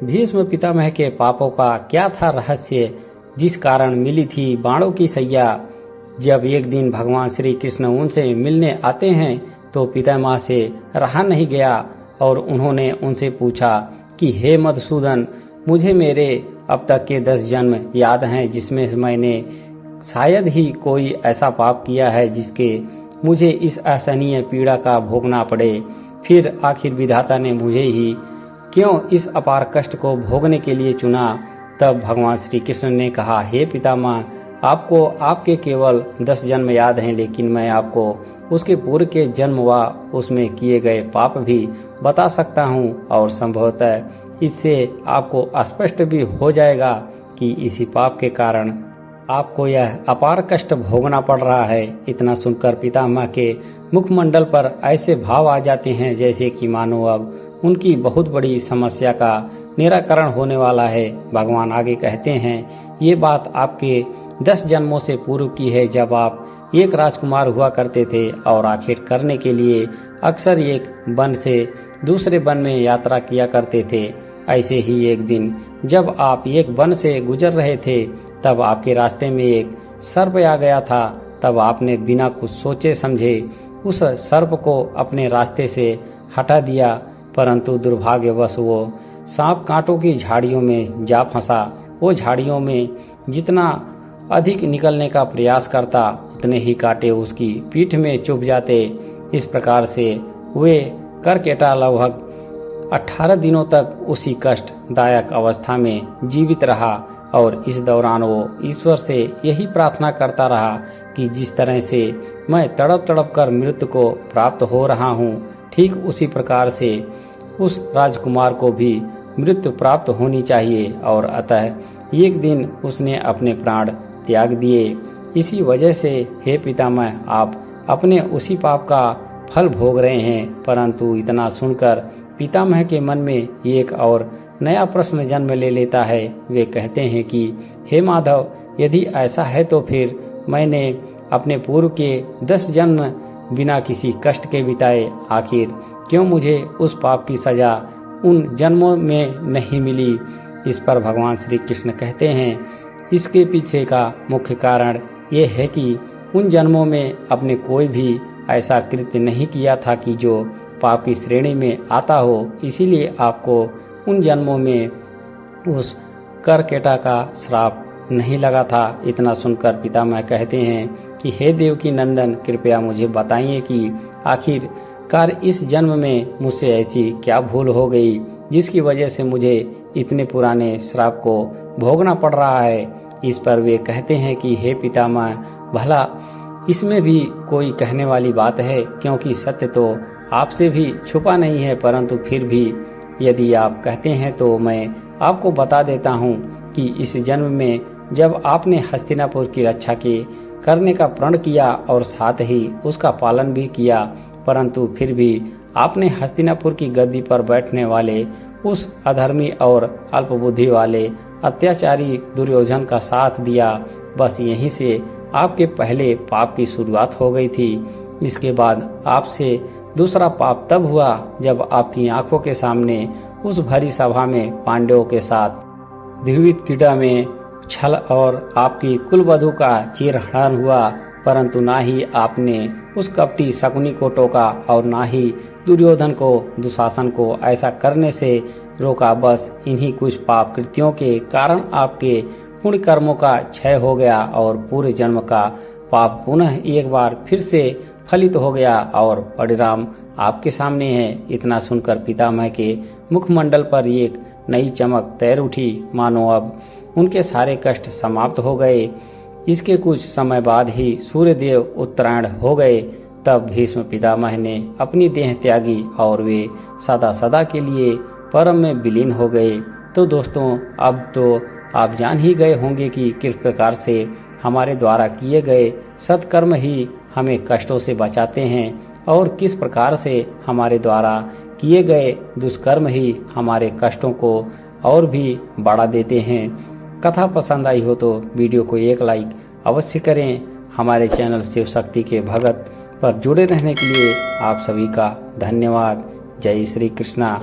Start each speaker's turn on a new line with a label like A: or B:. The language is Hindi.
A: भीष्म पितामह के पापों का क्या था रहस्य, जिस कारण मिली थी बाणों की सैया। जब एक दिन भगवान श्री कृष्ण उनसे मिलने आते हैं तो पितामह से रहा नहीं गया और उन्होंने उनसे पूछा कि हे मधुसूदन, मुझे मेरे अब तक के 10 जन्म याद हैं जिसमें मैंने शायद ही कोई ऐसा पाप किया है जिसके मुझे इस असहनीय पीड़ा का भोगना पड़े। फिर आखिर विधाता ने मुझे ही क्यों इस अपार कष्ट को भोगने के लिए चुना। तब भगवान श्री कृष्ण ने कहा, हे पितामह, आपको आपके केवल 10 जन्म याद हैं, लेकिन मैं आपको उसके पूर्व के जन्म व उसमें किए गए पाप भी बता सकता हूँ और संभवतः इससे आपको स्पष्ट भी हो जाएगा कि इसी पाप के कारण आपको यह अपार कष्ट भोगना पड़ रहा है। इतना सुनकर पितामह के मुखमंडल पर ऐसे भाव आ जाते हैं जैसे कि मानो अब उनकी बहुत बड़ी समस्या का निराकरण होने वाला है। भगवान आगे कहते हैं, ये बात आपके 10 जन्मों से पूर्व की है, जब आप एक राजकुमार हुआ करते थे और आखिर करने के लिए अक्सर एक वन से दूसरे वन में यात्रा किया करते थे। ऐसे ही एक दिन जब आप एक वन से गुजर रहे थे तब आपके रास्ते में एक सर्प आ गया था। तब आपने बिना कुछ सोचे समझे उस सर्प को अपने रास्ते से हटा दिया, परंतु दुर्भाग्यवश वो सांप कांटों की झाड़ियों में जा फंसा। वो झाड़ियों में जितना अधिक निकलने का प्रयास करता उतने ही कांटे उसकी पीठ में चुभ जाते। इस प्रकार से वे करकेटा लगभग 18 दिनों तक उसी कष्टदायक अवस्था में जीवित रहा और इस दौरान वो ईश्वर से यही प्रार्थना करता रहा कि जिस तरह से मैं तड़प तड़प कर मृत्यु को प्राप्त हो रहा हूँ, ठीक उसी प्रकार से उस राजकुमार को भी मृत्यु प्राप्त होनी चाहिए। और अतः एक दिन उसने अपने प्राण त्याग दिए। इसी वजह से हे पितामह, आप अपने उसी पाप का फल भोग रहे हैं। परंतु इतना सुनकर पितामह के मन में एक और नया प्रश्न जन्म ले लेता है। वे कहते हैं कि हे माधव, यदि ऐसा है तो फिर मैंने अपने पूर्व के 10 जन्म बिना किसी कष्ट के बिताए, आखिर क्यों मुझे उस पाप की सजा उन जन्मों में नहीं मिली। इस पर भगवान श्री कृष्ण कहते हैं, इसके पीछे का मुख्य कारण ये है कि उन जन्मों में आपने कोई भी ऐसा कृत्य नहीं किया था कि जो पाप की श्रेणी में आता हो, इसीलिए आपको उन जन्मों में उस करकेटा का श्राप नहीं लगा था। इतना सुनकर पितामह कहते हैं कि हे देवकी नंदन, कृपया मुझे बताइए कि आखिरकार इस जन्म में मुझसे ऐसी क्या भूल हो गई जिसकी वजह से मुझे इतने पुराने श्राप को भोगना पड़ रहा है। इस पर वे कहते हैं कि हे पितामह, भला इसमें भी कोई कहने वाली बात है, क्योंकि सत्य तो आपसे भी छुपा नहीं है, परंतु फिर भी यदि आप कहते हैं तो मैं आपको बता देता हूँ कि इस जन्म में जब आपने हस्तिनापुर की रक्षा करने का प्रण किया और साथ ही उसका पालन भी किया, परंतु फिर भी आपने हस्तिनापुर की गद्दी पर बैठने वाले उस अधर्मी और अल्पबुद्धि वाले अत्याचारी दुर्योधन का साथ दिया। बस यहीं से आपके पहले पाप की शुरुआत हो गई थी। इसके बाद आपसे दूसरा पाप तब हुआ जब आपकी आंखों के सामने उस भरी सभा में पांडवों के साथ द्विविध क्रीड़ा में छल और आपकी कुलवधू का चीरहरण हुआ, परंतु ना ही आपने उस कपटी शकुनी को टोका और ना ही दुर्योधन को दुशासन को ऐसा करने से रोका। बस इन्हीं कुछ पाप कृत्यों के कारण आपके पुण्य कर्मों का क्षय हो गया और पूरे जन्म का पाप पुनः एक बार फिर से फलित हो गया और परिणाम आपके सामने है। इतना सुनकर पितामह के मुखमंडल पर एक नई चमक तैर उठी, मानो अब उनके सारे कष्ट समाप्त हो गए। इसके कुछ समय बाद ही सूर्यदेव उत्तरायण हो गए। तब भीष्म पितामह ने अपनी देह त्यागी और वे सदा सदा के लिए परम में विलीन हो गए। तो दोस्तों, अब तो आप जान ही गए होंगे कि किस प्रकार से हमारे द्वारा किए गए सत्कर्म ही हमें कष्टों से बचाते हैं और किस प्रकार से हमारे द्वारा किए गए दुष्कर्म ही हमारे कष्टों को और भी बढ़ा देते हैं। कथा पसंद आई हो तो वीडियो को एक लाइक अवश्य करें। हमारे चैनल शिव शक्ति के भगत पर जुड़े रहने के लिए आप सभी का धन्यवाद। जय श्री कृष्णा।